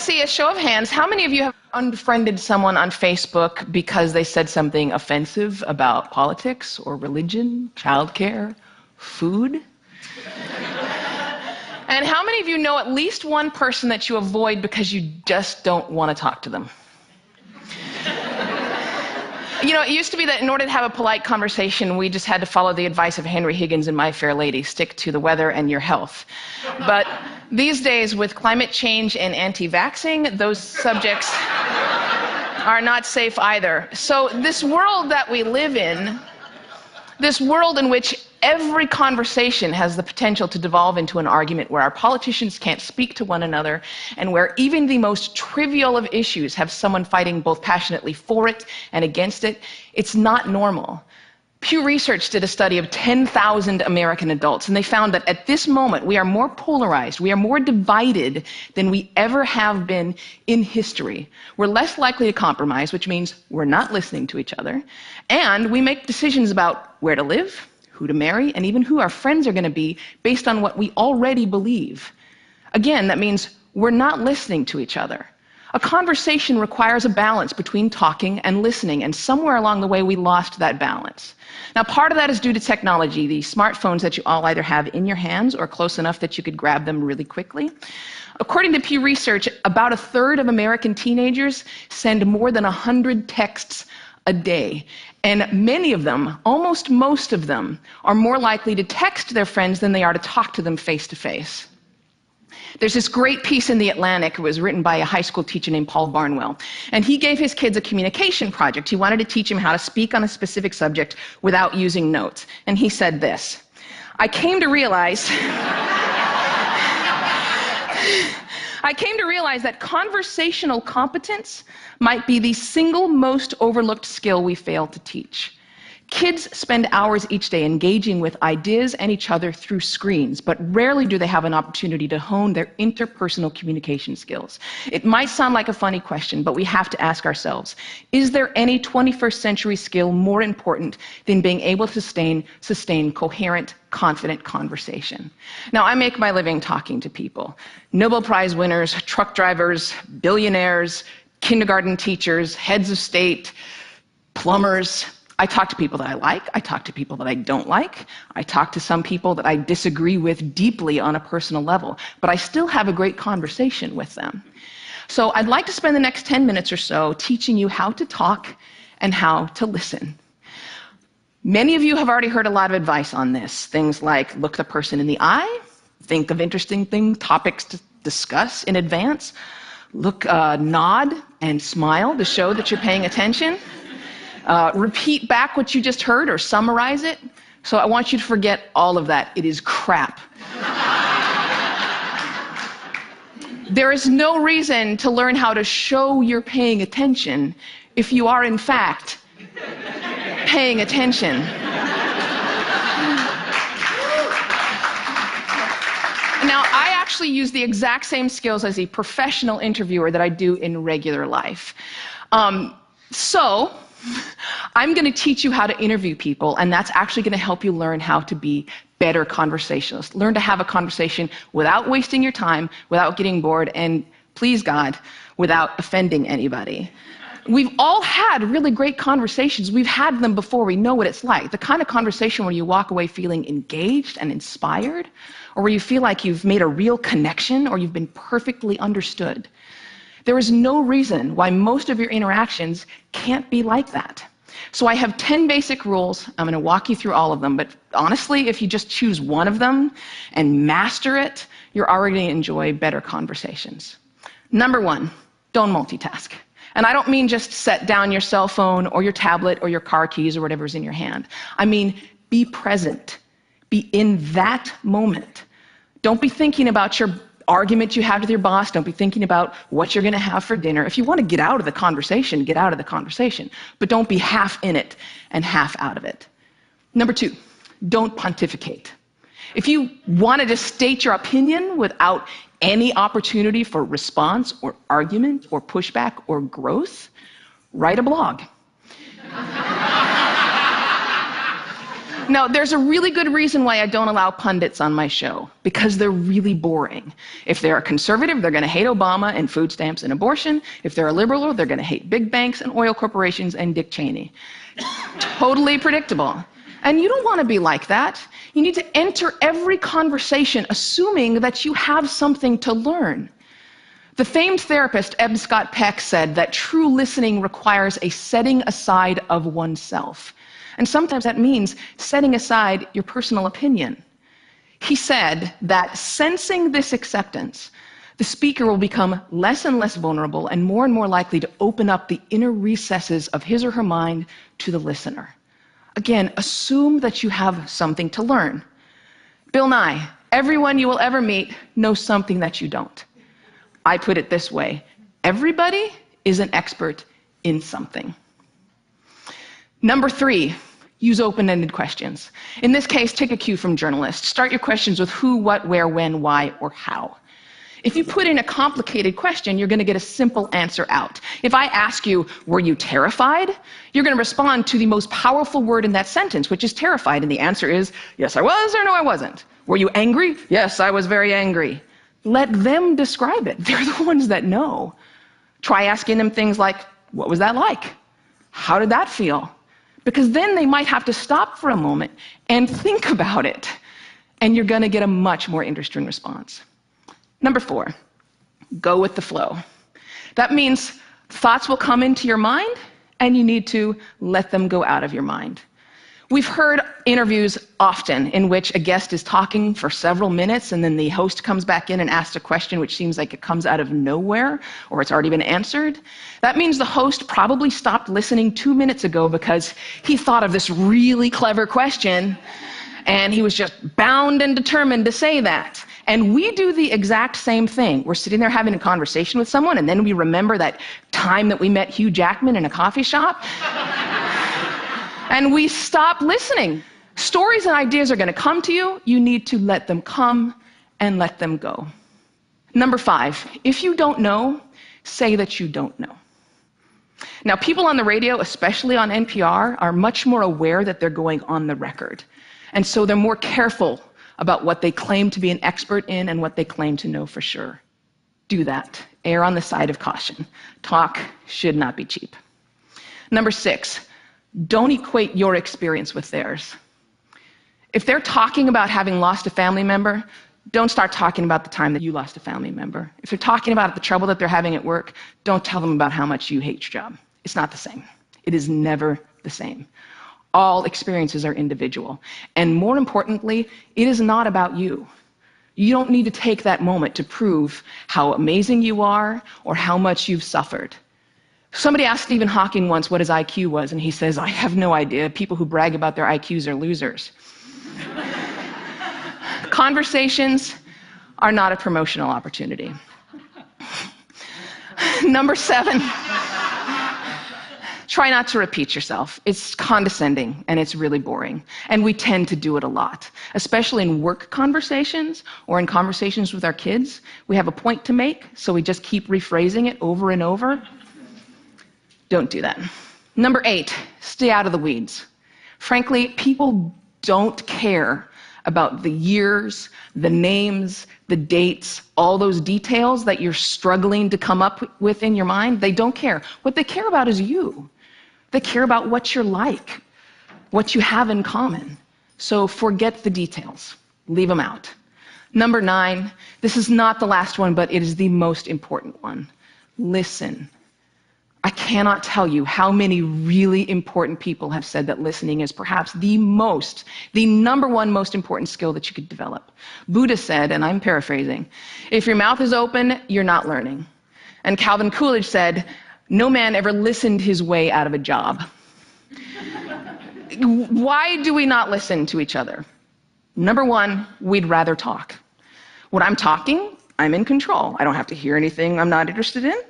see a show of hands. How many of you have unfriended someone on Facebook because they said something offensive about politics or religion, childcare, food? And how many of you know at least one person that you avoid because you just don't want to talk to them? You know, it used to be that in order to have a polite conversation, we just had to follow the advice of Henry Higgins in My Fair Lady, stick to the weather and your health. But these days, with climate change and anti-vaxxing, those subjects are not safe either. So this world that we live in, this world in which every conversation has the potential to devolve into an argument, where our politicians can't speak to one another, and where even the most trivial of issues have someone fighting both passionately for it and against it, it's not normal. Pew Research did a study of 10,000 American adults, and they found that at this moment we are more polarized, we are more divided than we ever have been in history. We're less likely to compromise, which means we're not listening to each other, and we make decisions about where to live, who to marry, and even who our friends are going to be based on what we already believe. Again, that means we're not listening to each other. A conversation requires a balance between talking and listening, and somewhere along the way we lost that balance. Now, part of that is due to technology, the smartphones that you all either have in your hands or close enough that you could grab them really quickly. According to Pew Research, about a third of American teenagers send more than 100 texts a day. And many of them, almost most of them, are more likely to text their friends than they are to talk to them face to face. There's this great piece in The Atlantic. It was written by a high school teacher named Paul Barnwell. And he gave his kids a communication project. He wanted to teach them how to speak on a specific subject without using notes. And he said this: I came to realize that conversational competence might be the single most overlooked skill we fail to teach. Kids spend hours each day engaging with ideas and each other through screens, but rarely do they have an opportunity to hone their interpersonal communication skills. It might sound like a funny question, but we have to ask ourselves, is there any 21st century skill more important than being able to sustain coherent, confident conversation? Now, I make my living talking to people. Nobel Prize winners, truck drivers, billionaires, kindergarten teachers, heads of state, plumbers. I talk to people that I like, I talk to people that I don't like, I talk to some people that I disagree with deeply on a personal level, but I still have a great conversation with them. So I'd like to spend the next 10 minutes or so teaching you how to talk and how to listen. Many of you have already heard a lot of advice on this, things like look the person in the eye, think of interesting topics to discuss in advance, nod and smile to show that you're paying attention. Repeat back what you just heard or summarize it. So I want you to forget all of that. It is crap. There is no reason to learn how to show you're paying attention if you are, in fact, paying attention. Now, I actually use the exact same skills as a professional interviewer that I do in regular life. So I'm going to teach you how to interview people, and that's actually going to help you learn how to be better conversationalists. Learn to have a conversation without wasting your time, without getting bored, and please God, without offending anybody. We've all had really great conversations. We've had them before. We know what it's like. The kind of conversation where you walk away feeling engaged and inspired, or where you feel like you've made a real connection or you've been perfectly understood. There is no reason why most of your interactions can't be like that. So I have 10 basic rules. I'm going to walk you through all of them, but honestly, if you just choose one of them and master it, you're already going to enjoy better conversations. Number 1, don't multitask. And I don't mean just set down your cell phone or your tablet or your car keys or whatever's in your hand. I mean, be present. Be in that moment. Don't be thinking about your argument you have with your boss. Don't be thinking about what you're going to have for dinner. If you want to get out of the conversation, get out of the conversation. But don't be half in it and half out of it. Number 2, don't pontificate. If you wanted to state your opinion without any opportunity for response or argument or pushback or growth, write a blog. Now, there's a really good reason why I don't allow pundits on my show, because they're really boring. If they're a conservative, they're going to hate Obama and food stamps and abortion. If they're a liberal, they're going to hate big banks and oil corporations and Dick Cheney. Totally predictable. And you don't want to be like that. You need to enter every conversation assuming that you have something to learn. The famed therapist Eb Scott Peck said that true listening requires a setting aside of oneself. And sometimes that means setting aside your personal opinion. He said that sensing this acceptance, the speaker will become less and less vulnerable and more likely to open up the inner recesses of his or her mind to the listener. Again, assume that you have something to learn. Bill Nye, everyone you will ever meet knows something that you don't. I put it this way: everybody is an expert in something. Number 3, use open-ended questions. In this case, take a cue from journalists. Start your questions with who, what, where, when, why, or how. If you put in a complicated question, you're going to get a simple answer out. If I ask you, were you terrified? You're going to respond to the most powerful word in that sentence, which is terrified, and the answer is, yes, I was, or no, I wasn't. Were you angry? Yes, I was very angry. Let them describe it. They're the ones that know. Try asking them things like, what was that like? How did that feel? Because then they might have to stop for a moment and think about it, and you're going to get a much more interesting response. Number 4, go with the flow. That means thoughts will come into your mind, and you need to let them go out of your mind. We've heard interviews often in which a guest is talking for several minutes, and then the host comes back in and asks a question which seems like it comes out of nowhere, or it's already been answered. That means the host probably stopped listening 2 minutes ago because he thought of this really clever question, and he was just bound and determined to say that. And we do the exact same thing. We're sitting there having a conversation with someone, and then we remember that time that we met Hugh Jackman in a coffee shop. And we stop listening. Stories and ideas are going to come to you. You need to let them come and let them go. Number 5, if you don't know, say that you don't know. Now, people on the radio, especially on NPR, are much more aware that they're going on the record. And so they're more careful about what they claim to be an expert in and what they claim to know for sure. Do that. Err on the side of caution. Talk should not be cheap. Number 6, don't equate your experience with theirs. If they're talking about having lost a family member, don't start talking about the time that you lost a family member. If they're talking about the trouble that they're having at work, don't tell them about how much you hate your job. It's not the same. It is never the same. All experiences are individual. And more importantly, it is not about you. You don't need to take that moment to prove how amazing you are or how much you've suffered. Somebody asked Stephen Hawking once what his IQ was, and he says, I have no idea. People who brag about their IQs are losers. Conversations are not a promotional opportunity. Number 7, try not to repeat yourself. It's condescending, and it's really boring. And we tend to do it a lot, especially in work conversations or in conversations with our kids. We have a point to make, so we just keep rephrasing it over and over. Don't do that. Number 8, stay out of the weeds. Frankly, people don't care about the years, the names, the dates, all those details that you're struggling to come up with in your mind. They don't care. What they care about is you. They care about what you're like, what you have in common. So forget the details. Leave them out. Number 9, this is not the last one, but it is the most important one. Listen. I cannot tell you how many really important people have said that listening is perhaps the number one most important skill that you could develop. Buddha said, and I'm paraphrasing, if your mouth is open, you're not learning. And Calvin Coolidge said, no man ever listened his way out of a job. Why do we not listen to each other? Number 1, we'd rather talk. When I'm talking, I'm in control. I don't have to hear anything I'm not interested in.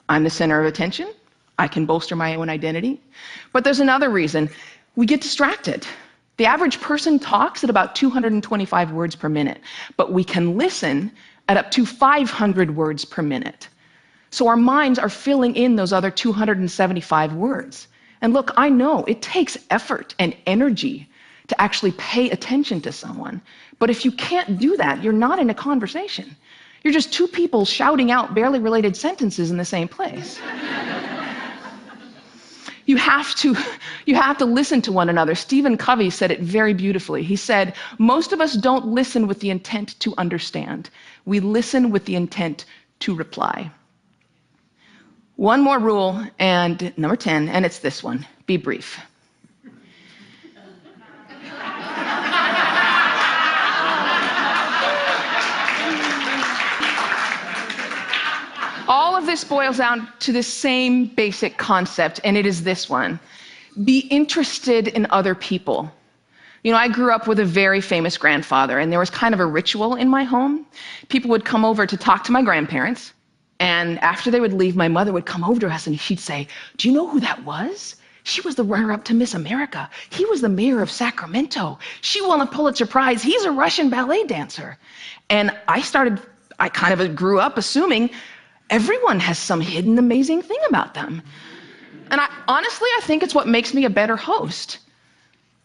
I'm the center of attention. I can bolster my own identity. But there's another reason. We get distracted. The average person talks at about 225 words per minute, but we can listen at up to 500 words per minute. So our minds are filling in those other 275 words. And look, I know it takes effort and energy to actually pay attention to someone. But if you can't do that, you're not in a conversation. You're just two people shouting out barely related sentences in the same place. You have to listen to one another. Stephen Covey said it very beautifully. He said, most of us don't listen with the intent to understand. We listen with the intent to reply. One more rule, and number 10, and it's this one: be brief. All of this boils down to the same basic concept, and it is this one: be interested in other people. I grew up with a very famous grandfather, and there was kind of a ritual in my home. People would come over to talk to my grandparents, and after they would leave, my mother would come over to us and she'd say, "Do you know who that was? She was the runner-up to Miss America. He was the mayor of Sacramento. She won a Pulitzer Prize. He's a Russian ballet dancer." And I kind of grew up assuming everyone has some hidden amazing thing about them. And honestly, I think it's what makes me a better host.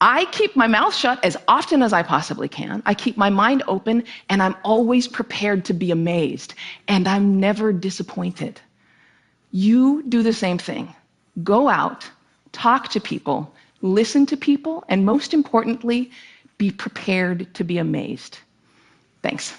I keep my mouth shut as often as I possibly can. I keep my mind open, and I'm always prepared to be amazed. And I'm never disappointed. You do the same thing. Go out, talk to people, listen to people, and most importantly, be prepared to be amazed. Thanks.